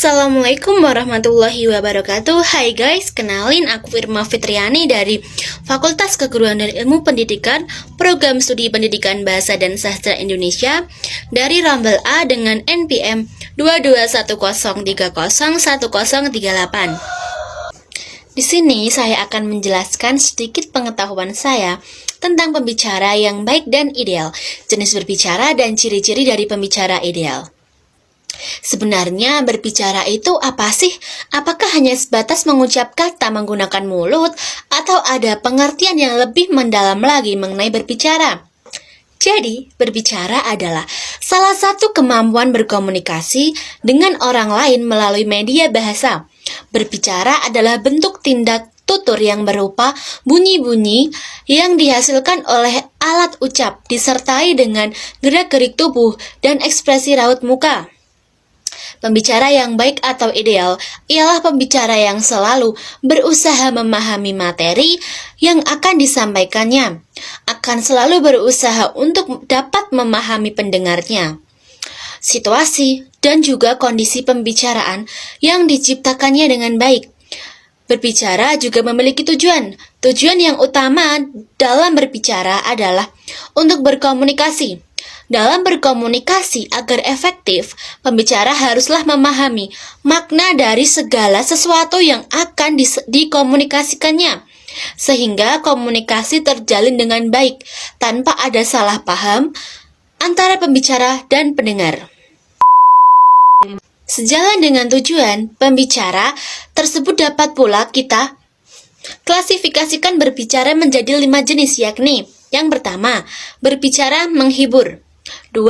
Assalamualaikum warahmatullahi wabarakatuh. Hai guys, kenalin aku Firma Fitriani dari Fakultas Keguruan dan Ilmu Pendidikan, Program Studi Pendidikan Bahasa dan Sastra Indonesia dari Rambel A dengan NPM 2210301038. Di sini saya akan menjelaskan sedikit pengetahuan saya tentang pembicara yang baik dan ideal, jenis berbicara dan ciri-ciri dari pembicara ideal. Sebenarnya berbicara itu apa sih? Apakah hanya sebatas mengucap kata menggunakan mulut atau ada pengertian yang lebih mendalam lagi mengenai berbicara? Jadi, berbicara adalah salah satu kemampuan berkomunikasi dengan orang lain melalui media bahasa. Berbicara adalah bentuk tindak tutur yang berupa bunyi-bunyi yang dihasilkan oleh alat ucap disertai dengan gerak-gerik tubuh dan ekspresi raut muka. Pembicara yang baik atau ideal ialah pembicara yang selalu berusaha memahami materi yang akan disampaikannya, akan selalu berusaha untuk dapat memahami pendengarnya, situasi, dan juga kondisi pembicaraan yang diciptakannya dengan baik. Berbicara juga memiliki tujuan. Tujuan yang utama dalam berbicara adalah untuk berkomunikasi. Dalam berkomunikasi agar efektif, pembicara haruslah memahami makna dari segala sesuatu yang akan dikomunikasikannya, sehingga komunikasi terjalin dengan baik tanpa ada salah paham antara pembicara dan pendengar. Sejalan dengan tujuan pembicara tersebut dapat pula kita klasifikasikan berbicara menjadi 5 jenis, yakni yang pertama, berbicara menghibur. 2.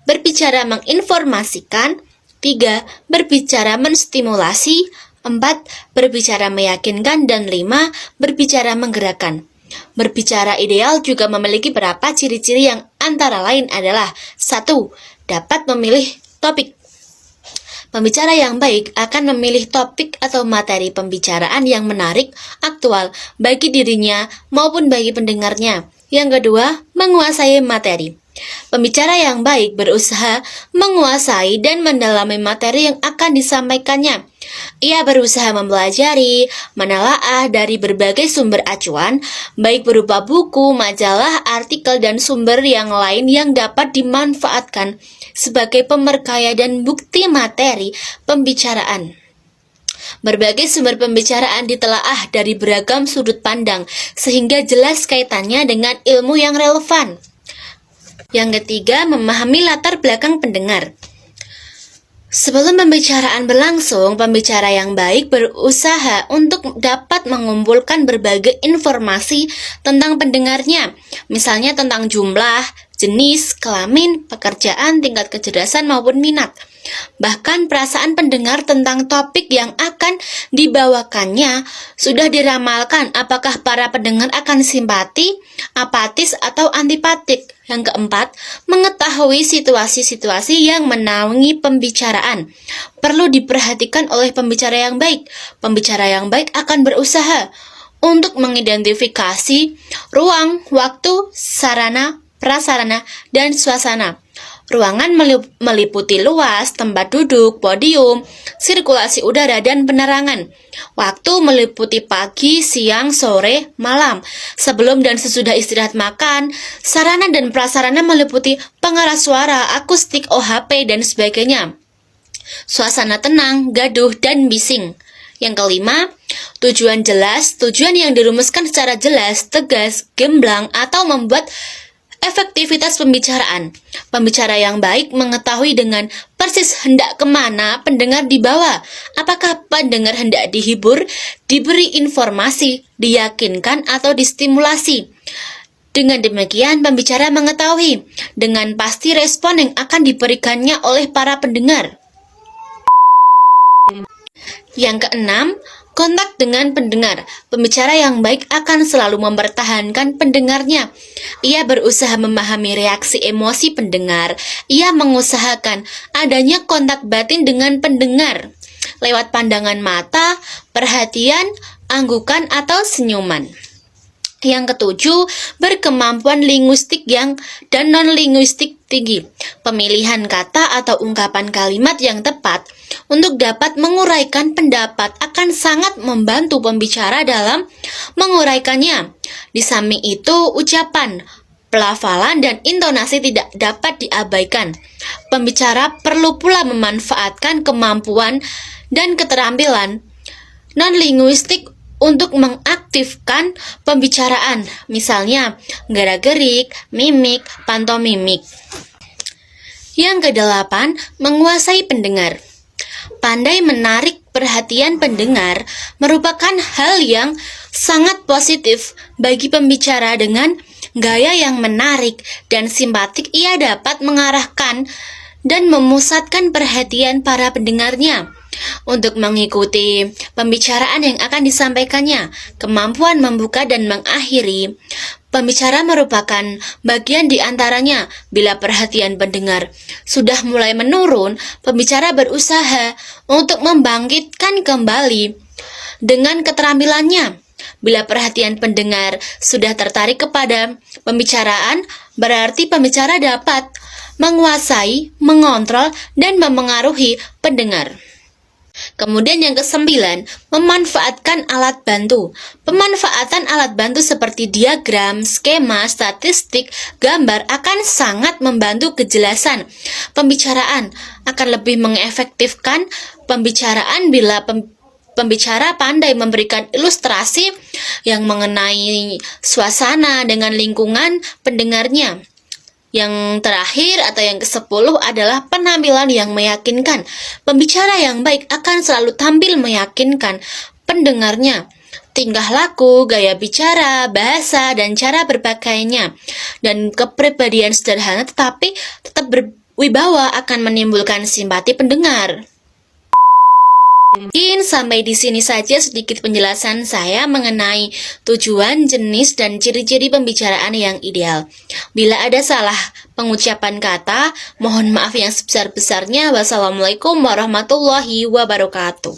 Berbicara menginformasikan. 3. Berbicara menstimulasi. 4. Berbicara meyakinkan. Dan 5. Berbicara menggerakkan. Berbicara ideal juga memiliki beberapa ciri-ciri yang antara lain adalah 1. Dapat memilih topik. Pembicara yang baik akan memilih topik atau materi pembicaraan yang menarik, aktual bagi dirinya maupun bagi pendengarnya. Yang kedua, menguasai materi. Pembicara yang baik berusaha menguasai dan mendalami materi yang akan disampaikannya. Ia berusaha mempelajari, menelaah dari berbagai sumber acuan, baik berupa buku, majalah, artikel, dan sumber yang lain yang dapat dimanfaatkan sebagai pemerkaya dan bukti materi pembicaraan. Berbagai sumber pembicaraan ditelaah dari beragam sudut pandang, sehingga jelas kaitannya dengan ilmu yang relevan. Yang ketiga, memahami latar belakang pendengar. Sebelum pembicaraan berlangsung, pembicara yang baik berusaha untuk dapat mengumpulkan berbagai informasi tentang pendengarnya, misalnya tentang jumlah, jenis, kelamin, pekerjaan, tingkat kecerdasan maupun minat. Bahkan perasaan pendengar tentang topik yang akan dibawakannya sudah diramalkan apakah para pendengar akan simpati, apatis, atau antipatik. Yang keempat, mengetahui situasi-situasi yang menaungi pembicaraan. Perlu diperhatikan oleh pembicara yang baik. Pembicara yang baik akan berusaha untuk mengidentifikasi ruang, waktu, sarana, prasarana, dan suasana. Ruangan meliputi luas, tempat duduk, podium, sirkulasi udara, dan penerangan. Waktu meliputi pagi, siang, sore, malam, sebelum dan sesudah istirahat makan. Sarana dan prasarana meliputi pengeras suara, akustik, OHP, dan sebagainya. Suasana tenang, gaduh, dan bising. Yang kelima, tujuan jelas, tujuan yang dirumuskan secara jelas, tegas, gamblang, atau membuat efektivitas pembicaraan. Pembicara yang baik mengetahui dengan persis hendak kemana pendengar dibawa. Apakah pendengar hendak dihibur, diberi informasi, diyakinkan, atau distimulasi. Dengan demikian, pembicara mengetahui dengan pasti respon yang akan diberikannya oleh para pendengar. Yang keenam, kontak dengan pendengar. Pembicara yang baik akan selalu mempertahankan pendengarnya. Ia berusaha memahami reaksi emosi pendengar. Ia mengusahakan adanya kontak batin dengan pendengar lewat pandangan mata, perhatian, anggukan, atau senyuman. Yang ketujuh, berkemampuan linguistik dan non-linguistik tinggi. Pemilihan kata atau ungkapan kalimat yang tepat untuk dapat menguraikan pendapat akan sangat membantu pembicara dalam menguraikannya. Di samping itu, ucapan, pelafalan, dan intonasi tidak dapat diabaikan. Pembicara perlu pula memanfaatkan kemampuan dan keterampilan non-linguistik untuk mengaktifkan pembicaraan, misalnya gerak-gerik, mimik, pantomimik. Yang kedelapan, menguasai pendengar. Pandai menarik perhatian pendengar merupakan hal yang sangat positif bagi pembicara. Dengan gaya yang menarik dan simpatik, ia dapat mengarahkan dan memusatkan perhatian para pendengarnya untuk mengikuti pembicaraan yang akan disampaikannya. Kemampuan membuka dan mengakhiri pembicara merupakan bagian di antaranya. Bila perhatian pendengar sudah mulai menurun, pembicara berusaha untuk membangkitkan kembali dengan keterampilannya. Bila perhatian pendengar sudah tertarik kepada pembicaraan, berarti pembicara dapat menguasai, mengontrol, dan memengaruhi pendengar. Kemudian yang kesembilan, memanfaatkan alat bantu. Pemanfaatan alat bantu seperti diagram, skema, statistik, gambar akan sangat membantu kejelasan pembicaraan. Akan lebih mengefektifkan pembicaraan bila pembicara pandai memberikan ilustrasi yang mengenai suasana dengan lingkungan pendengarnya. Yang terakhir atau yang ke-10 adalah penampilan yang meyakinkan. Pembicara yang baik akan selalu tampil meyakinkan pendengarnya. Tingkah laku, gaya bicara, bahasa, dan cara berpakaiannya, dan kepribadian sederhana tetapi tetap berwibawa akan menimbulkan simpati pendengar. Mungkin sampai di sini saja sedikit penjelasan saya mengenai tujuan, jenis, dan ciri-ciri pembicaraan yang ideal. Bila ada salah pengucapan kata, mohon maaf yang sebesar-besarnya. Wassalamualaikum warahmatullahi wabarakatuh.